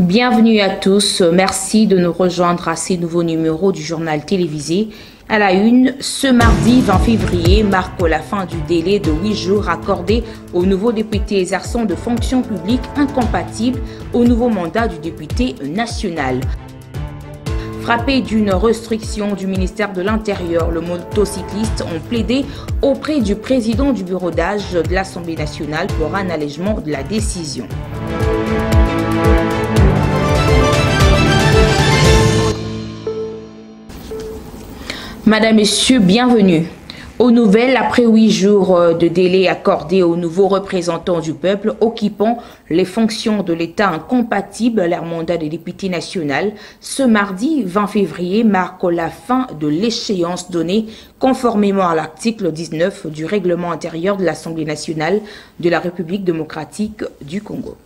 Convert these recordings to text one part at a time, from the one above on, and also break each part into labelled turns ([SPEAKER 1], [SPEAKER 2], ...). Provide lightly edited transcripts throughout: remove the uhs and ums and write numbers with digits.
[SPEAKER 1] Bienvenue à tous, merci de nous rejoindre à ces nouveaux numéros du journal télévisé. À la une, ce mardi 20 février marque la fin du délai de 8 jours accordé aux nouveaux députés exerçant de fonctions publiques incompatibles au nouveau mandat du député national. Frappés d'une restriction du ministère de l'Intérieur, les motocyclistes ont plaidé auprès du président du bureau d'âge de l'Assemblée nationale pour un allègement de la décision. Madame, Messieurs, bienvenue. Aux nouvelles, après 8 jours de délai accordé aux nouveaux représentants du peuple occupant les fonctions de l'État incompatibles à leur mandat de député national, ce mardi 20 février marque la fin de l'échéance donnée conformément à l'article 19 du règlement intérieur de l'Assemblée nationale de la République démocratique du Congo.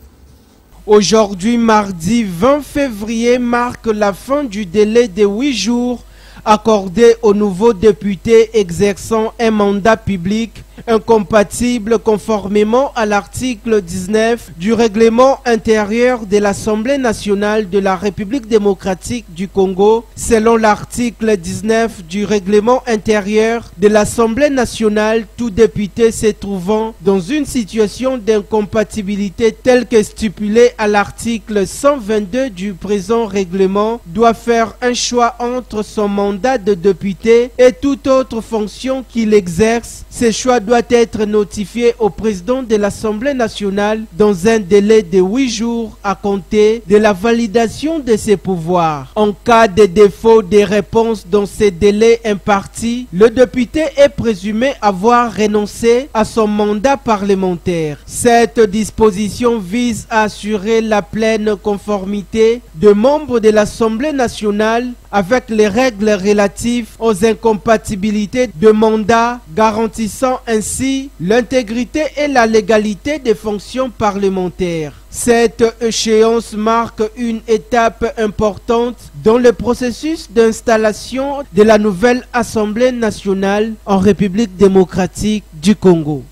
[SPEAKER 2] Aujourd'hui, mardi 20 février, marque la fin du délai de 8 jours accordé aux nouveaux députés exerçant un mandat public incompatible conformément à l'article 19 du règlement intérieur de l'Assemblée nationale de la République démocratique du Congo. Selon l'article 19 du règlement intérieur de l'Assemblée nationale, tout député se trouvant dans une situation d'incompatibilité telle que stipulée à l'article 122 du présent règlement doit faire un choix entre son mandat de député et toute autre fonction qu'il exerce. Ce choix doit être notifié au président de l'Assemblée nationale dans un délai de 8 jours à compter de la validation de ses pouvoirs. En cas de défaut de réponse dans ces délais impartis, le député est présumé avoir renoncé à son mandat parlementaire. Cette disposition vise à assurer la pleine conformité des membres de l'Assemblée nationale avec les règles relatives aux incompatibilités de mandat, garantissant ainsi l'intégrité et la légalité des fonctions parlementaires. Cette échéance marque une étape importante dans le processus d'installation de la nouvelle Assemblée nationale en République démocratique du Congo.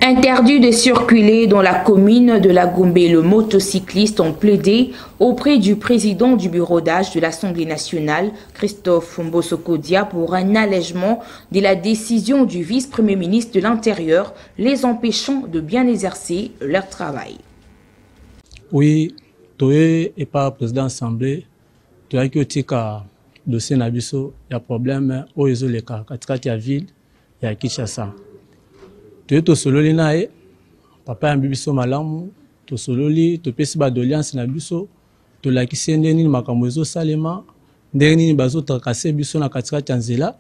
[SPEAKER 1] Interdit de circuler dans la commune de la Gombe, les motocyclistes ont plaidé auprès du président du bureau d'âge de l'Assemblée nationale, Christophe Mbosso-Kodia, pour un allègement de la décision du vice-premier ministre de l'Intérieur, les empêchant de bien exercer leur travail.
[SPEAKER 3] Oui, Toye et pas président de l'Assemblée, Toye qui est dossier Nabiso, il y a problème au Izoleka, quand il y a ville, il y a Kinshasa. Tu es sololi nae, papa a bibiso malamu, to sololi, to pesi ba d'alliance na biso, to la kisi ndeni makamwezo salema, ndeni bazo trakase biso na katikati ya nzela,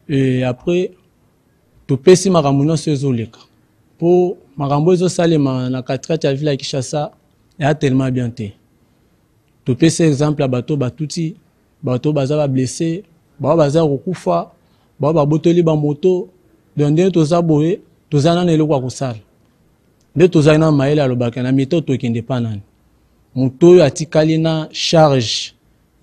[SPEAKER 3] et après, to pesi makamuno sezoleka. Pour makamwezo salema na katikati ya ville ya Kinshasa, ya tellement bien te. To pesi exemple à bateau batuti, bateau baza ba blessé, baza rokufa, ba botoli ba moto, donde to zaboe, tozana na eloko akosala nde tozali na mayele alobaka na mito tokende pa nani moto oyo atikali na charge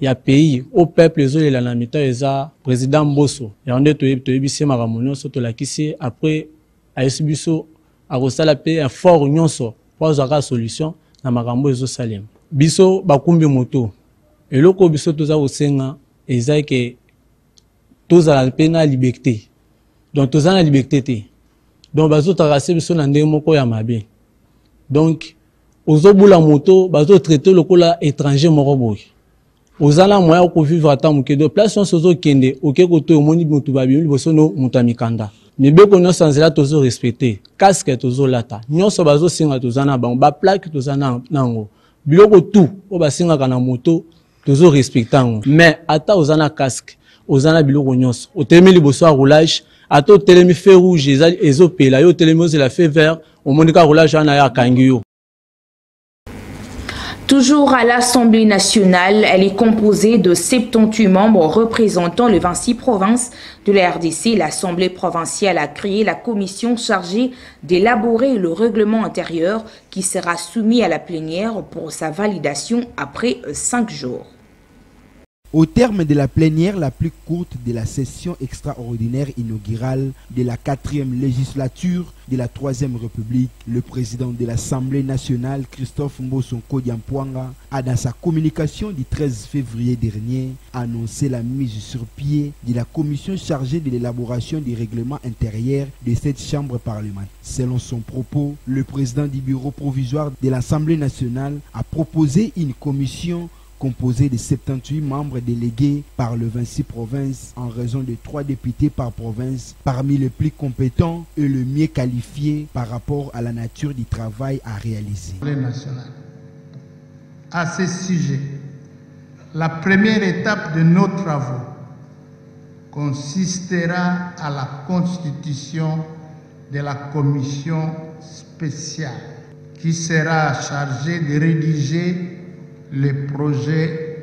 [SPEAKER 3] ya pays au peuple ezolela na mito eza président Mbosso yango nde toyebisi makambo nyonso tolakisi après ayesi biso akosala mpe effort nyonso po azwaka solution na makambo ezosalema biso bakumbi moto eloko biso toza kosenga eza ke tozala mpe na liberté donc toza na liberté te. Donc, bazo tarasser biso na ndenge moko ya mabe. Donc, ozo bula moto, bazo traiter lokola étranger moko boy. Ozala moya ko vivre ata muke de place on sozo kende, oke koto omoni mutu babi liboso no mutamikanda. Mebe ko no sanzela tozo respecter. Casque tozo lata. Nyonso bazo singa tozana bango, ba plaque tozana nango. Biloko tout o basinga kana moto tozo respectango. Mais ata ozana casque, ozana biloko nyonso. Otemeli liboso a roulage ato telemi feu rouge ezopela yo telemi la feu vert au monika roulage na ya kangio.
[SPEAKER 1] Toujours à l'Assemblée nationale, elle est composée de 78 membres représentant les 26 provinces de la RDC. L'Assemblée provinciale a créé la commission chargée d'élaborer le règlement intérieur qui sera soumis à la plénière pour sa validation après 5 jours.
[SPEAKER 2] Au terme de la plénière la plus courte de la session extraordinaire inaugurale de la 4e législature de la 3e République, le président de l'Assemblée nationale, Christophe Mbosonko Diampouanga, a dans sa communication du 13 février dernier annoncé la mise sur pied de la commission chargée de l'élaboration du règlement intérieur de cette chambre parlementaire. Selon son propos, le président du bureau provisoire de l'Assemblée nationale a proposé une commission composé de 78 membres délégués par le 26 provinces en raison de 3 députés par province, parmi les plus compétents et le mieux qualifiés par rapport à la nature du travail à réaliser.
[SPEAKER 4] À ce sujet, la première étape de nos travaux consistera à la constitution de la commission spéciale qui sera chargée de rédiger les projets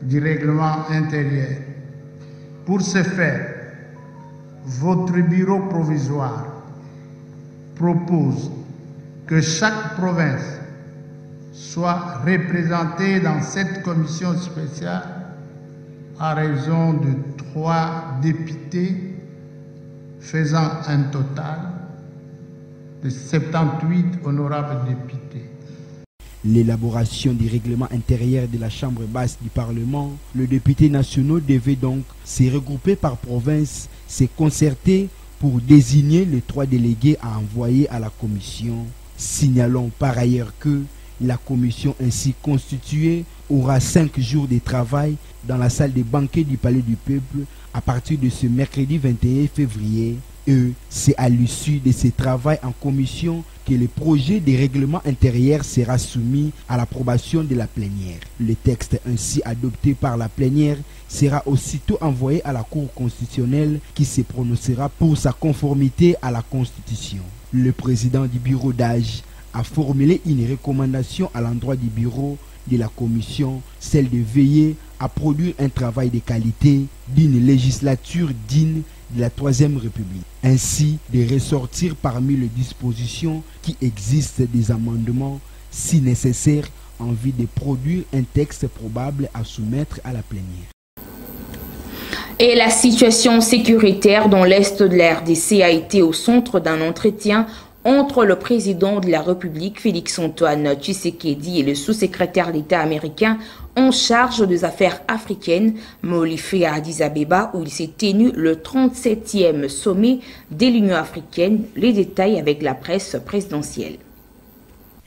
[SPEAKER 4] du règlement intérieur. Pour ce faire, votre bureau provisoire propose que chaque province soit représentée dans cette commission spéciale à raison de 3 députés, faisant un total de 78 honorables députés.
[SPEAKER 2] L'élaboration du règlement intérieur de la Chambre basse du Parlement, les députés nationaux devaient donc se regrouper par province, se concerter pour désigner les 3 délégués à envoyer à la commission. Signalons par ailleurs que la commission ainsi constituée aura 5 jours de travail dans la salle des banquets du Palais du Peuple à partir de ce mercredi 21 février. Et c'est à l'issue de ce travail en commission que le projet de règlement intérieur sera soumis à l'approbation de la plénière. Le texte ainsi adopté par la plénière sera aussitôt envoyé à la Cour constitutionnelle qui se prononcera pour sa conformité à la Constitution. Le président du bureau d'âge a formulé une recommandation à l'endroit du bureau de la commission, celle de veiller à produire un travail de qualité d'une législature digne de la 3e République. Ainsi, de ressortir parmi les dispositions qui existent des amendements, si nécessaire, en vue de produire un texte probable à soumettre à la plénière.
[SPEAKER 1] Et la situation sécuritaire dans l'Est de la RDC a été au centre d'un entretien entre le président de la République, Félix-Antoine Tshisekedi, et le sous-secrétaire d'État américain en charge des affaires africaines, Molefe à Addis Abeba, où il s'est tenu le 37e sommet de l'Union africaine. Les détails avec la presse présidentielle.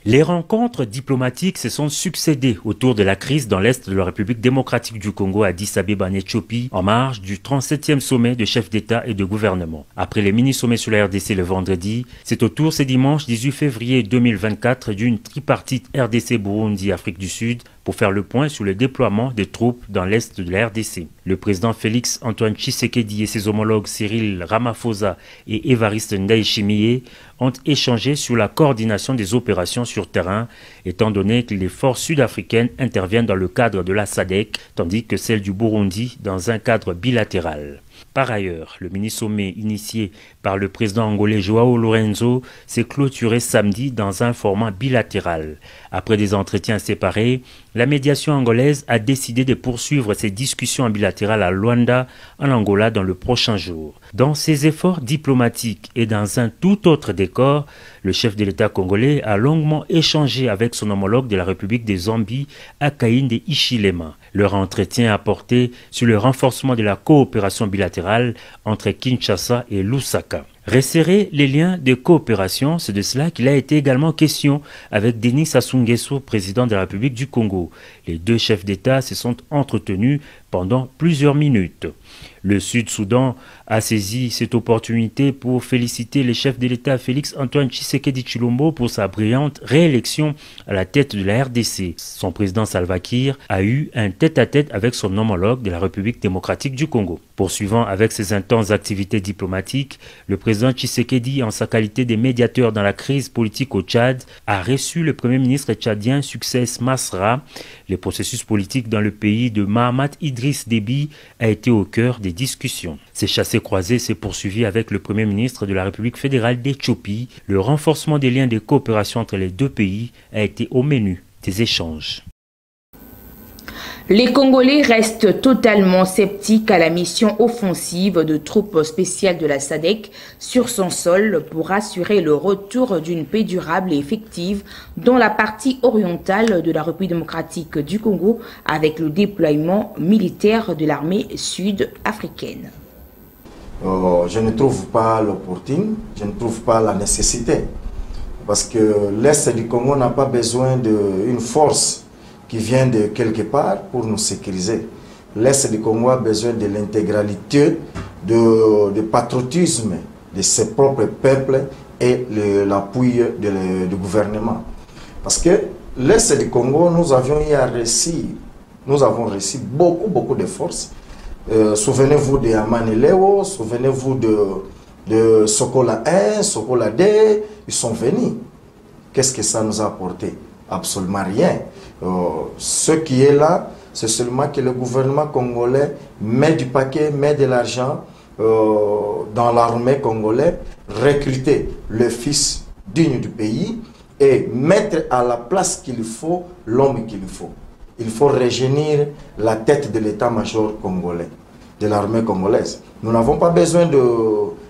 [SPEAKER 5] Les rencontres diplomatiques se sont succédées autour de la crise dans l'Est de la République démocratique du Congo à Addis Abeba en Éthiopie, en marge du 37e sommet de chefs d'État et de gouvernement. Après les mini-sommets sur la RDC le vendredi, c'est au tour ce dimanche 18 février 2024 d'une tripartite RDC-Burundi-Afrique du Sud pour faire le point sur le déploiement des troupes dans l'Est de la RDC. Le président Félix-Antoine Tshisekedi et ses homologues Cyril Ramaphosa et Évariste Ndayishimiye ont échangé sur la coordination des opérations sur terrain, étant donné que les forces sud-africaines interviennent dans le cadre de la SADC, tandis que celles du Burundi dans un cadre bilatéral. Par ailleurs, le mini-sommet initié par le président angolais Joao Lourenço s'est clôturé samedi dans un format bilatéral. Après des entretiens séparés, la médiation angolaise a décidé de poursuivre ses discussions bilatérales à Luanda, en Angola, dans le prochain jour. Dans ses efforts diplomatiques et dans un tout autre décor, le chef de l'État congolais a longuement échangé avec son homologue de la République des Zambie, Hakainde Hichilema. Leur entretien a porté sur le renforcement de la coopération bilatérale entre Kinshasa et Lusaka. Resserrer les liens de coopération, c'est de cela qu'il a été également question avec Denis Sassou Nguesso, président de la République du Congo. Les deux chefs d'État se sont entretenus pendant plusieurs minutes. Le Sud-Soudan a saisi cette opportunité pour féliciter le chef de l'État Félix-Antoine Tshisekedi Tshilombo pour sa brillante réélection à la tête de la RDC. Son président Salva Kiir a eu un tête-à-tête avec son homologue de la République démocratique du Congo. Poursuivant avec ses intenses activités diplomatiques, le président Tshisekedi, en sa qualité de médiateur dans la crise politique au Tchad, a reçu le premier ministre tchadien Succès Masra. Le processus politique dans le pays de Mahamat Idriss Déby a été au cœur des discussions. Ces chassés-croisés s'est poursuivi avec le premier ministre de la République fédérale d'Éthiopie. Le renforcement des liens de coopération entre les deux pays a été au menu des échanges.
[SPEAKER 1] Les Congolais restent totalement sceptiques à la mission offensive de troupes spéciales de la SADC sur son sol pour assurer le retour d'une paix durable et effective dans la partie orientale de la République démocratique du Congo avec le déploiement militaire de l'armée sud-africaine.
[SPEAKER 6] Je ne trouve pas l'opportune, je ne trouve pas la nécessité parce que l'Est du Congo n'a pas besoin d'une force qui vient de quelque part pour nous sécuriser. L'Est du Congo a besoin de l'intégralité de patriotisme de ses propres peuples et l'appui du gouvernement. Parce que l'Est du Congo, nous avons reçu beaucoup de forces. Souvenez-vous de Amaneleo, souvenez-vous de Sokola 1, Sokola 2, ils sont venus. Qu'est-ce que ça nous a apporté? Absolument rien. Ce qui est là, c'est seulement que le gouvernement congolais met du paquet, met de l'argent dans l'armée congolaise, recruter le fils digne du pays et mettre à la place qu'il faut l'homme qu'il faut. Il faut rajeunir la tête de l'état-major congolais, de l'armée congolaise. Nous n'avons pas besoin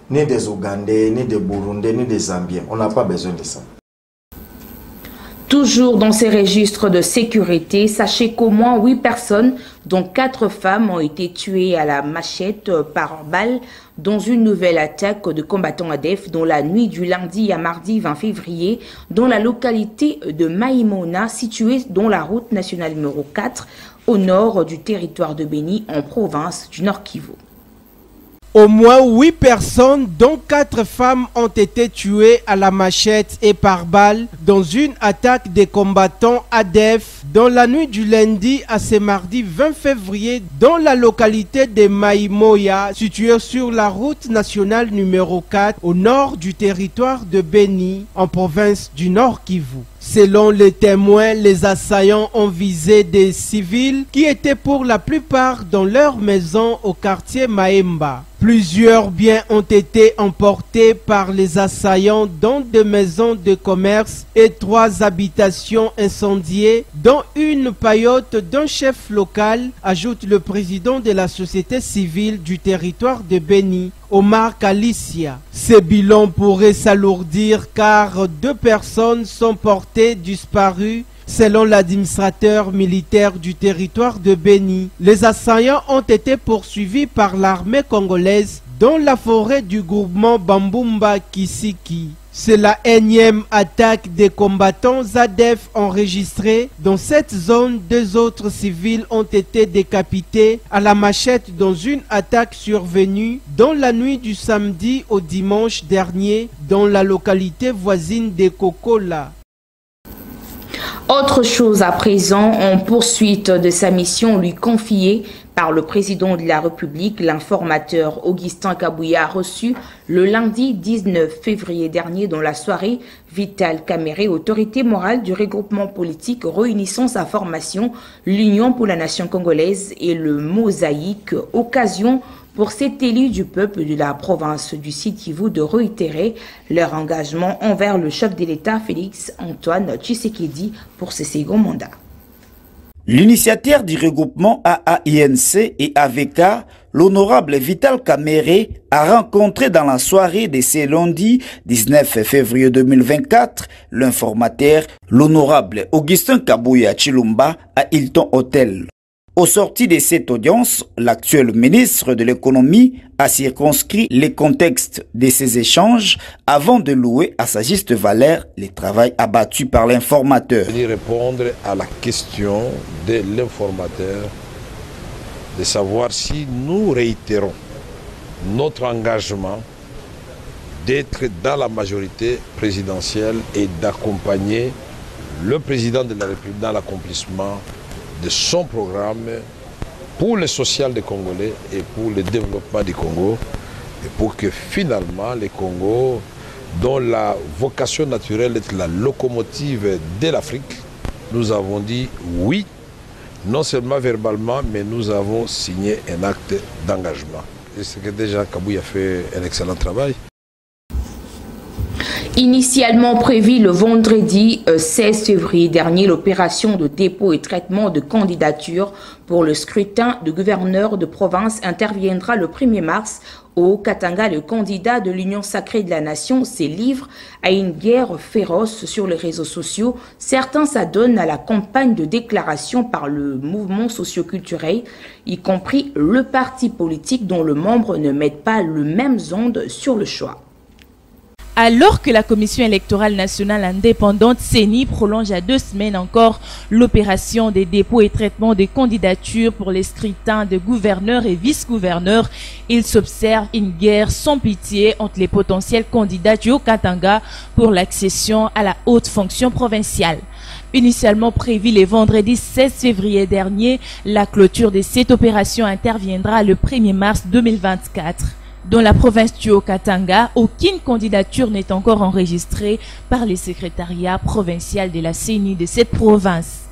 [SPEAKER 6] ni des Ougandais, ni des Burundais, ni des Zambiens. On n'a pas besoin de ça.
[SPEAKER 1] Toujours dans ces registres de sécurité, sachez qu'au moins 8 personnes, dont 4 femmes, ont été tuées à la machette par balle dans une nouvelle attaque de combattants ADF dans la nuit du lundi à mardi 20 février dans la localité de Maïmona, située dans la route nationale numéro 4 au nord du territoire de Béni en province du Nord Kivu.
[SPEAKER 2] Au moins 8 personnes, dont 4 femmes, ont été tuées à la machette et par balle dans une attaque des combattants ADF dans la nuit du lundi à ce mardi 20 février dans la localité de Maïmoya, située sur la route nationale numéro 4 au nord du territoire de Béni en province du Nord Kivu. Selon les témoins, les assaillants ont visé des civils qui étaient pour la plupart dans leur maison au quartier Maemba. Plusieurs biens ont été emportés par les assaillants, dont des maisons de commerce et 3 habitations incendiées, dont une paillote d'un chef local, ajoute le président de la société civile du territoire de Béni, Omar Kalicia. Ce bilan pourrait s'alourdir car 2 personnes sont portées disparues. Selon l'administrateur militaire du territoire de Béni, les assaillants ont été poursuivis par l'armée congolaise dans la forêt du groupement Bambumba Kisiki. C'est la énième attaque des combattants ADF enregistrée. Dans cette zone, 2 autres civils ont été décapités à la machette dans une attaque survenue dans la nuit du samedi au dimanche dernier dans la localité voisine de Kokola.
[SPEAKER 1] Autre chose à présent, en poursuite de sa mission lui confiée par le président de la République, l'informateur Augustin Kabouya a reçu le lundi 19 février dernier dans la soirée Vital Kamerhe, autorité morale du regroupement politique réunissant sa formation, l'Union pour la nation congolaise et le Mosaïque, occasion pour cet élu du peuple de la province du Sud Kivu de réitérer leur engagement envers le chef de l'État Félix Antoine Tshisekedi pour ce second mandat.
[SPEAKER 7] L'initiateur du regroupement AAINC et AVK, l'honorable Vital Kamerhe, a rencontré dans la soirée de ce lundi 19 février 2024 l'informateur, l'honorable Augustin Kabouya Chilumba à Hilton Hotel. Au sorti de cette audience, l'actuel ministre de l'économie a circonscrit les contextes de ces échanges avant de louer à sa juste valeur le travail abattu par l'informateur.
[SPEAKER 8] Je vais répondre à la question de l'informateur, de savoir si nous réitérons notre engagement d'être dans la majorité présidentielle et d'accompagner le président de la République dans l'accomplissement de son programme pour le social des Congolais et pour le développement du Congo, et pour que finalement les Congos, dont la vocation naturelle est la locomotive de l'Afrique, nous avons dit oui, non seulement verbalement, mais nous avons signé un acte d'engagement. Et c'est que déjà Kabouya a fait un excellent travail.
[SPEAKER 1] Initialement prévue le vendredi 16 février dernier, l'opération de dépôt et traitement de candidatures pour le scrutin de gouverneur de province interviendra le 1er mars. Au Katanga, le candidat de l'Union sacrée de la nation se livre à une guerre féroce sur les réseaux sociaux. Certains s'adonnent à la campagne de déclaration par le mouvement socioculturel, y compris le parti politique dont le membre ne met pas le même onde sur le choix.
[SPEAKER 9] Alors que la Commission électorale nationale indépendante CENI prolonge à 2 semaines encore l'opération des dépôts et traitements des candidatures pour les scrutins de gouverneurs et vice-gouverneurs, il s'observe une guerre sans pitié entre les potentiels candidats du Haut-Katanga pour l'accession à la haute fonction provinciale. Initialement prévue le vendredi 16 février dernier, la clôture de cette opération interviendra le 1er mars 2024. Dans la province du Haut-Katanga, aucune candidature n'est encore enregistrée par le secrétariat provincial de la CENI de cette province.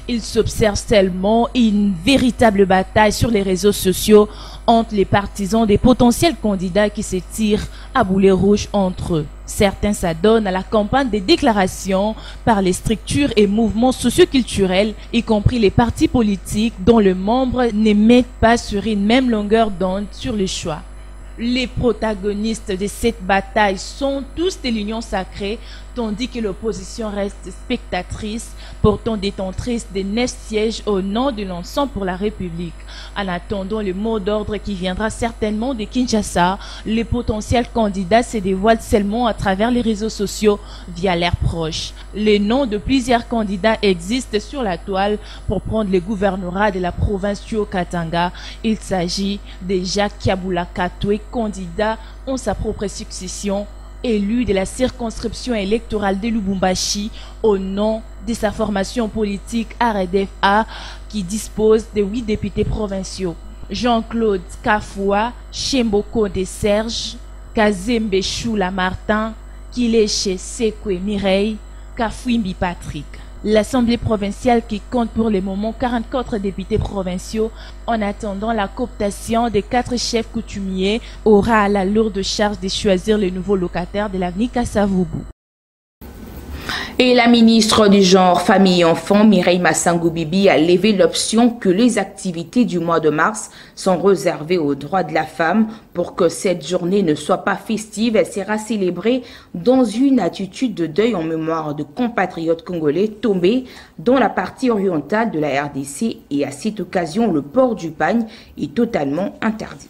[SPEAKER 9] Il s'observe seulement une véritable bataille sur les réseaux sociaux entre les partisans des potentiels candidats qui se tirent à boulet rouge entre eux. Certains s'adonnent à la campagne des déclarations par les structures et mouvements socioculturels, y compris les partis politiques dont les membres ne mettent pas sur une même longueur d'onde sur le choix. Les protagonistes de cette bataille sont tous de l'Union sacrée, tandis que l'opposition reste spectatrice, pourtant détentrice de 9 sièges au nom de l'ensemble pour la République. En attendant le mot d'ordre qui viendra certainement de Kinshasa, les potentiels candidats se dévoilent seulement à travers les réseaux sociaux via leurs proches. Les noms de plusieurs candidats existent sur la toile pour prendre le gouvernorat de la province du Haut-Katanga. Il s'agit de Jacques Kiabula Katwe, candidat en sa propre succession, élu de la circonscription électorale de Lubumbashi au nom de sa formation politique RDFA qui dispose de 8 députés provinciaux. Jean-Claude Kafoua, Chemboko de Serge, Kazembe Choula Martin, Kileche Sekwe Mireille, Kafouimbi Patrick. L'Assemblée provinciale qui compte pour le moment 44 députés provinciaux en attendant la cooptation des 4 chefs coutumiers aura la lourde charge de choisir le nouveau locataire de l'avenue Kasavubu.
[SPEAKER 1] Et la ministre du Genre, Famille et Enfants, Mireille Massango Bibi, a levé l'option que les activités du mois de mars sont réservées aux droits de la femme. Pour que cette journée ne soit pas festive, elle sera célébrée dans une attitude de deuil en mémoire de compatriotes congolais tombés dans la partie orientale de la RDC. Et à cette occasion, le port du pagne est totalement interdit.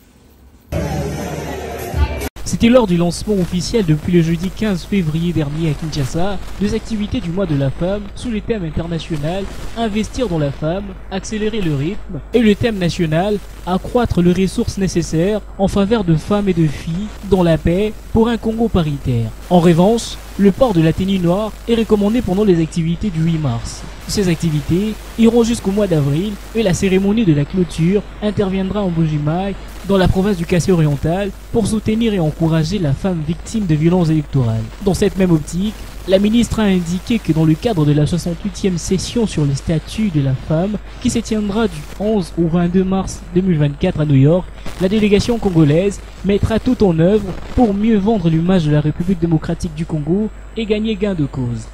[SPEAKER 10] C'était lors du lancement officiel depuis le jeudi 15 février dernier à Kinshasa des activités du mois de la femme sous le thème international « Investir dans la femme, accélérer le rythme » et le thème national « Accroître les ressources nécessaires en faveur de femmes et de filles dans la paix pour un Congo paritaire ». En revanche, le port de la tenue noire est recommandé pendant les activités du 8 mars. Ces activités iront jusqu'au mois d'avril et la cérémonie de la clôture interviendra en Bujimaï, dans la province du Kassai oriental, pour soutenir et encourager la femme victime de violences électorales. Dans cette même optique, la ministre a indiqué que dans le cadre de la 68e session sur le statut de la femme, qui se tiendra du 11 au 22 mars 2024 à New York, la délégation congolaise mettra tout en œuvre pour mieux vendre l'image de la République démocratique du Congo et gagner gain de cause.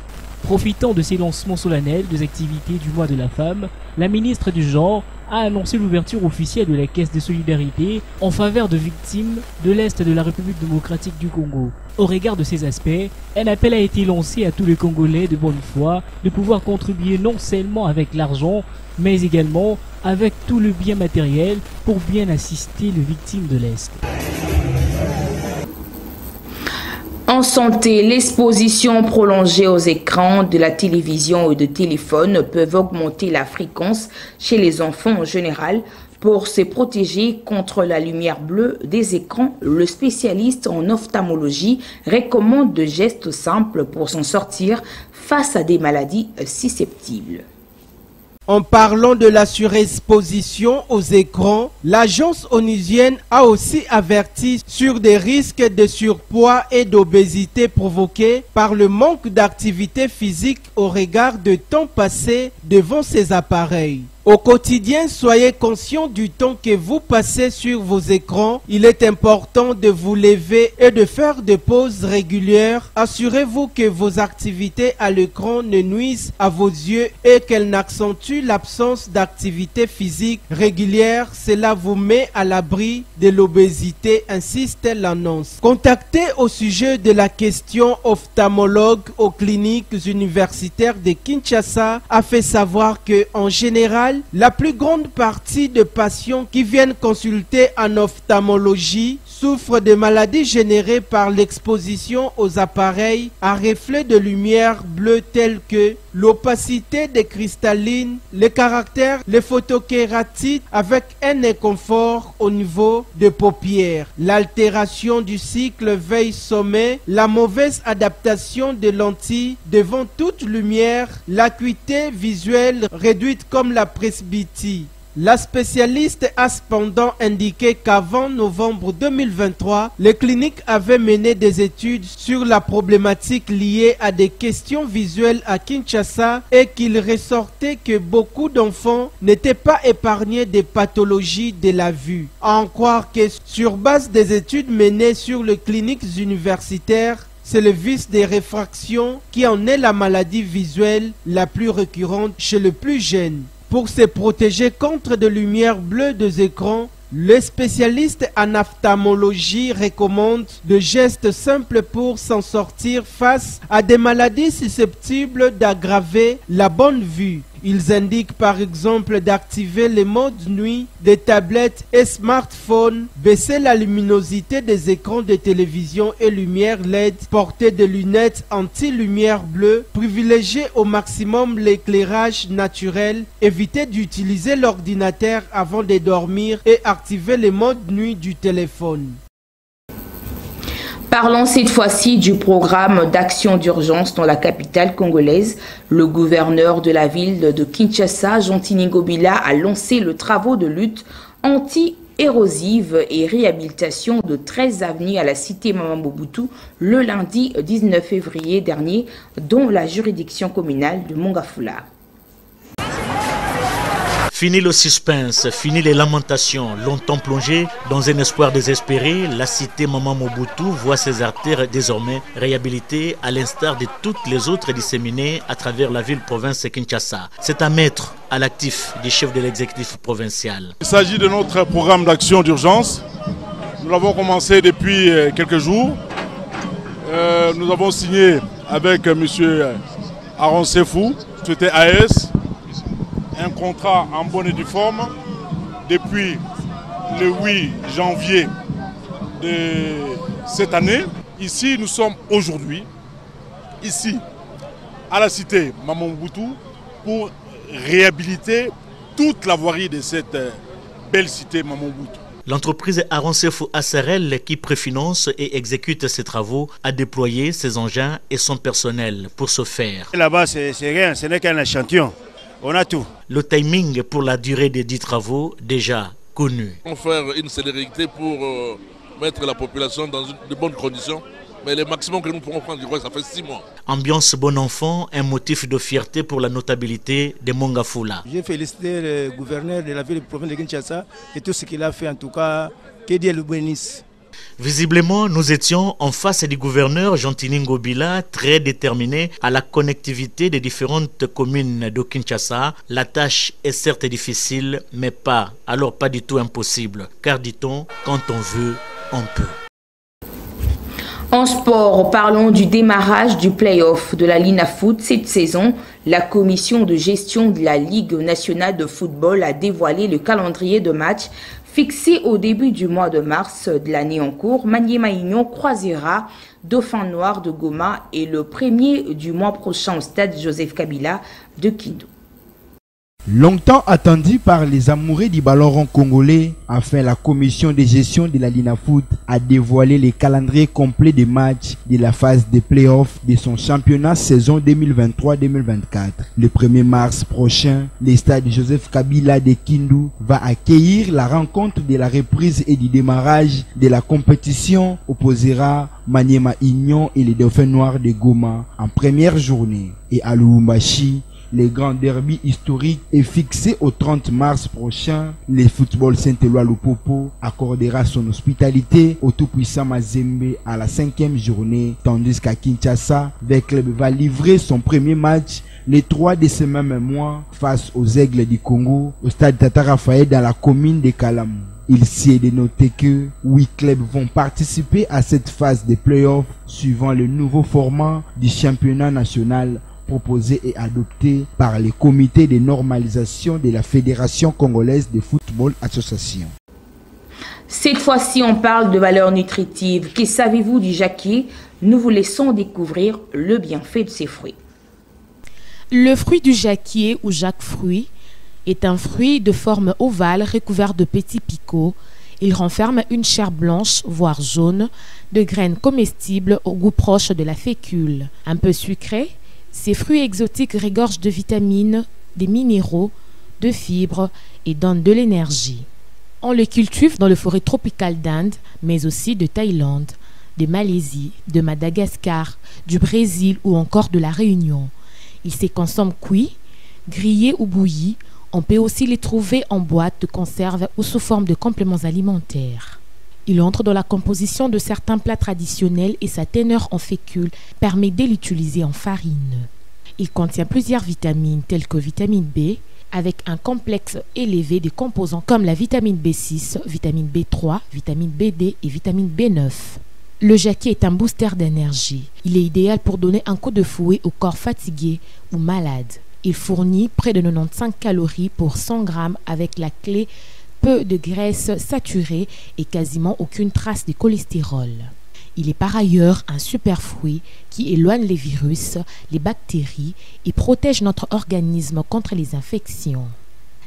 [SPEAKER 10] Profitant de ces lancements solennels des activités du mois de la femme, la ministre du Genre a annoncé l'ouverture officielle de la Caisse de solidarité en faveur de victimes de l'Est de la République démocratique du Congo. Au regard de ces aspects, un appel a été lancé à tous les Congolais de bonne foi de pouvoir contribuer non seulement avec l'argent, mais également avec tout le bien matériel pour bien assister les victimes de l'Est.
[SPEAKER 1] En santé, l'exposition prolongée aux écrans de la télévision et de téléphone peuvent augmenter la fréquence chez les enfants en général. Pour se protéger contre la lumière bleue des écrans, le spécialiste en ophtalmologie recommande de gestes simples pour s'en sortir face à des maladies susceptibles.
[SPEAKER 2] En parlant de la surexposition aux écrans, l'agence onusienne a aussi averti sur des risques de surpoids et d'obésité provoqués par le manque d'activité physique au regard de temps passé devant ces appareils. Au quotidien, soyez conscient du temps que vous passez sur vos écrans. Il est important de vous lever et de faire des pauses régulières. Assurez-vous que vos activités à l'écran ne nuisent à vos yeux et qu'elles n'accentuent l'absence d'activité physique régulière. Cela vous met à l'abri de l'obésité, insiste l'annonce. Contacté au sujet de la question, ophtalmologue aux cliniques universitaires de Kinshasa a fait savoir que, en général, la plus grande partie des patients qui viennent consulter en ophtalmologie souffrent de maladies générées par l'exposition aux appareils à reflets de lumière bleue tels que l'opacité des cristallines, les caractères, les photokératites avec un inconfort au niveau des paupières, l'altération du cycle veille-sommeil, la mauvaise adaptation des lentilles devant toute lumière, l'acuité visuelle réduite comme la presbytie. La spécialiste a cependant indiqué qu'avant novembre 2023, les cliniques avaient mené des études sur la problématique liée à des questions visuelles à Kinshasa et qu'il ressortait que beaucoup d'enfants n'étaient pas épargnés des pathologies de la vue. À en croire que sur base des études menées sur les cliniques universitaires, c'est le vice des réfractions qui en est la maladie visuelle la plus récurrente chez les plus jeunes. Pour se protéger contre des lumières bleues des écrans, les spécialistes en ophtalmologie recommandent des gestes simples pour s'en sortir face à des maladies susceptibles d'aggraver la bonne vue. Ils indiquent par exemple d'activer les modes nuit des tablettes et smartphones, baisser la luminosité des écrans de télévision et lumière LED, porter des lunettes anti-lumière bleue, privilégier au maximum l'éclairage naturel, éviter d'utiliser l'ordinateur avant de dormir et activer les modes nuit du téléphone.
[SPEAKER 1] Parlons cette fois-ci du programme d'action d'urgence dans la capitale congolaise. Le gouverneur de la ville de Kinshasa, Jean-Tini Ngobila, a lancé le travaux de lutte anti-érosive et réhabilitation de 13 avenues à la cité Maman Mobutu le lundi 19 février dernier, dont la juridiction communale de Mongafula.
[SPEAKER 11] Fini le suspense, fini les lamentations. Longtemps plongée dans un espoir désespéré, la cité Maman Mobutu voit ses artères désormais réhabilitées à l'instar de toutes les autres disséminées à travers la ville-province de Kinshasa. C'est un maître à l'actif du chef de l'exécutif provincial.
[SPEAKER 12] Il s'agit de notre programme d'action d'urgence. Nous l'avons commencé depuis quelques jours. Nous avons signé avec M. Aaron Sefou, c'était AS, un contrat en bonne et due forme depuis le 8 janvier de cette année. Ici, nous sommes aujourd'hui, ici, à la cité Maman Mobutu, pour réhabiliter toute la voirie de cette belle cité Maman Mobutu.
[SPEAKER 11] L'entreprise Aaron Sefou Asserel, qui préfinance et exécute ses travaux, a déployé ses engins et son personnel pour ce faire.
[SPEAKER 13] Là-bas, c'est rien, ce n'est qu'un échantillon. On a tout.
[SPEAKER 11] Le timing pour la durée des 10 travaux déjà connu.
[SPEAKER 14] On va faire une célérité pour mettre la population dans de bonnes conditions. Mais le maximum que nous pourrons prendre, ça fait 6 mois.
[SPEAKER 11] Ambiance bon enfant, un motif de fierté pour la notabilité de Mongafula.
[SPEAKER 15] J'ai félicité le gouverneur de la ville de province de Kinshasa et tout ce qu'il a fait, en tout cas, que Dieu le bénisse.
[SPEAKER 11] Visiblement, nous étions en face du gouverneur Jean-Tini Ngobila, très déterminé à la connectivité des différentes communes de Kinshasa. La tâche est certes difficile, mais pas du tout impossible. Car dit-on, quand on veut, on peut.
[SPEAKER 1] En sport, parlons du démarrage du play-off de la Linafoot cette saison. La commission de gestion de la Ligue nationale de football a dévoilé le calendrier de matchs fixé au début du mois de mars de l'année en cours. Maniema Union croisera Dauphin Noir de Goma et le premier du mois prochain au stade Joseph Kabila de Kindu.
[SPEAKER 16] Longtemps attendu par les amoureux du ballon rond congolais, enfin la commission de gestion de la Linafoot a dévoilé le calendrier complet des matchs de la phase de play-off de son championnat saison 2023-2024. Le 1er mars prochain, le stade Joseph Kabila de Kindu va accueillir la rencontre de la reprise et du démarrage de la compétition, opposera Maniema Union et les Dauphins Noirs de Goma en première journée. Et à Lubumbashi, Les grands derbies historiques est fixé au 30 mars prochain. Le football Saint-Éloi Lupopo accordera son hospitalité au tout-puissant Mazembe à la 5e journée, tandis qu'à Kinshasa, le club va livrer son premier match les 3 de ce même mois face aux Aigles du Congo au stade Tata Raphaël dans la commune de Kalamou. Il s'y est de noter que 8 clubs vont participer à cette phase de play-off suivant le nouveau format du championnat national proposé et adopté par les comités de normalisation de la Fédération congolaise de football association.
[SPEAKER 1] Cette fois-ci, on parle de valeurs nutritives. Que savez-vous du jacquier? Nous vous laissons découvrir le bienfait de ces fruits.
[SPEAKER 9] Le fruit du jacquier ou jacquefruit est un fruit de forme ovale recouvert de petits picots. Il renferme une chair blanche, voire jaune, de graines comestibles au goût proche de la fécule. Un peu sucré, ces fruits exotiques regorgent de vitamines, des minéraux, de fibres et donnent de l'énergie. On le cultive dans les forêts tropicales d'Inde, mais aussi de Thaïlande, de Malaisie, de Madagascar, du Brésil ou encore de la Réunion. Il se consomme cuit, grillé ou bouilli. On peut aussi les trouver en boîte de conserve ou sous forme de compléments alimentaires. Il entre dans la composition de certains plats traditionnels et sa teneur en fécule permet de l'utiliser en farine. Il contient plusieurs vitamines telles que vitamine B, avec un complexe élevé de composants comme la vitamine B6, vitamine B3, vitamine B2 et vitamine B9. Le jacquier est un booster d'énergie. Il est idéal pour donner un coup de fouet au corps fatigué ou malade. Il fournit près de 95 calories pour 100 grammes avec la clé peu de graisse saturée et quasiment aucune trace de cholestérol. Il est par ailleurs un super fruit qui éloigne les virus, les bactéries et protège notre organisme contre les infections.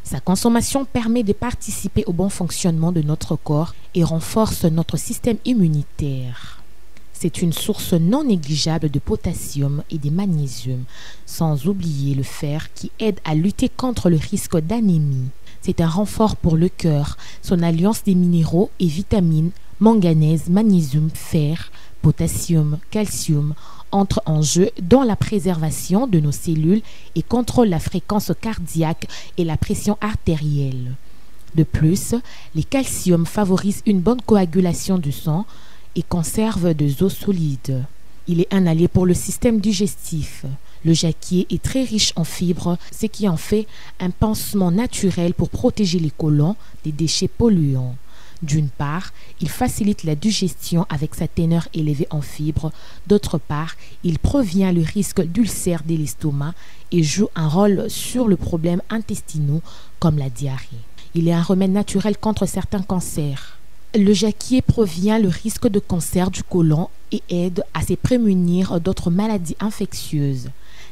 [SPEAKER 9] Sa consommation permet de participer au bon fonctionnement de notre corps et renforce notre système immunitaire. C'est une source non négligeable de potassium et de magnésium, sans oublier le fer qui aide à lutter contre le risque d'anémie. C'est un renfort pour le cœur. Son alliance des minéraux et vitamines, manganèse, magnésium, fer, potassium, calcium, entre en jeu dans la préservation de nos cellules et contrôle la fréquence cardiaque et la pression artérielle. De plus, le calcium favorise une bonne coagulation du sang et conserve des os solides. Il est un allié pour le système digestif. Le jacquier est très riche en fibres, ce qui en fait un pansement naturel pour protéger les côlons des déchets polluants. D'une part, il facilite la digestion avec sa teneur élevée en fibres. D'autre part, il prévient le risque d'ulcère de l'estomac et joue un rôle sur le problème intestinaux comme la diarrhée. Il est un remède naturel contre certains cancers. Le jacquier prévient le risque de cancer du côlon et aide à se prémunir d'autres maladies infectieuses.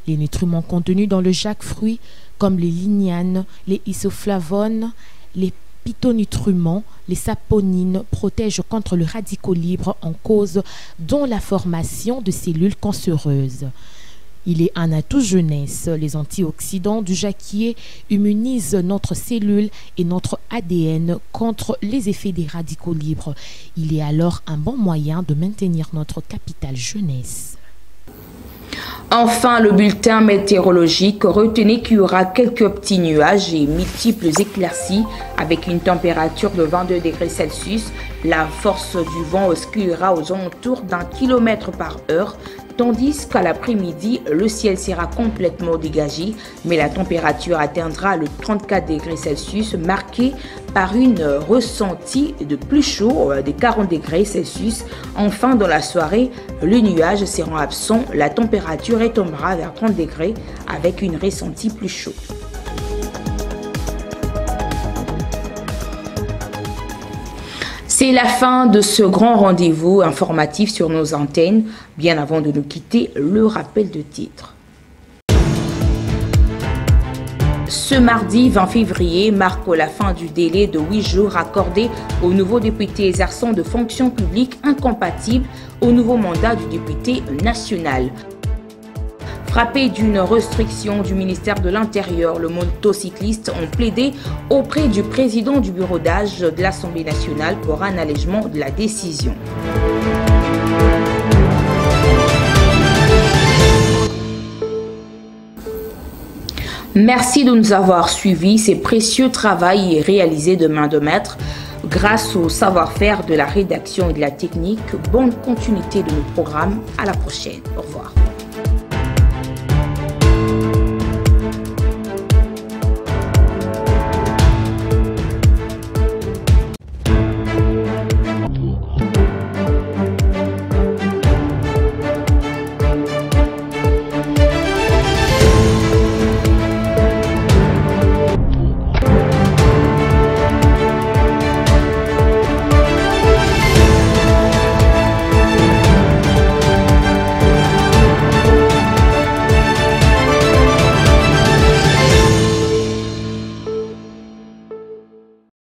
[SPEAKER 9] Les nutriments contenus dans le jacquefruit, comme les lignanes, les isoflavones, les phytonutriments, les saponines, protègent contre le radicaux libre en cause dans la formation de cellules cancéreuses. Il est un atout jeunesse. Les antioxydants du jacquier immunisent notre cellule et notre ADN contre les effets des radicaux libres. Il est alors un bon moyen de maintenir notre capital jeunesse.
[SPEAKER 1] Enfin, le bulletin météorologique. Retenez qu'il y aura quelques petits nuages et multiples éclaircies avec une température de 22 degrés Celsius. La force du vent oscillera aux alentours d'1 km par heure, tandis qu'à l'après-midi, le ciel sera complètement dégagé, mais la température atteindra le 34 degrés Celsius, marqué par une ressentie de plus chaud de 40 degrés Celsius. Enfin, dans la soirée, les nuages seront absents, la température retombera vers 30 degrés avec une ressentie plus chaude. C'est la fin de ce grand rendez-vous informatif sur nos antennes. Bien avant de nous quitter, le rappel de titre. Ce mardi 20 février marque la fin du délai de 8 jours accordé aux nouveaux députés exerçant de fonctions publiques incompatibles au nouveau mandat du député national. Frappés d'une restriction du ministère de l'Intérieur, le motocyclistes ont plaidé auprès du président du bureau d'âge de l'Assemblée nationale pour un allègement de la décision. Merci de nous avoir suivis. Ce précieux travail est réalisé de main de maître grâce au savoir-faire de la rédaction et de la technique. Bonne continuité de nos programmes. À la prochaine. Au revoir.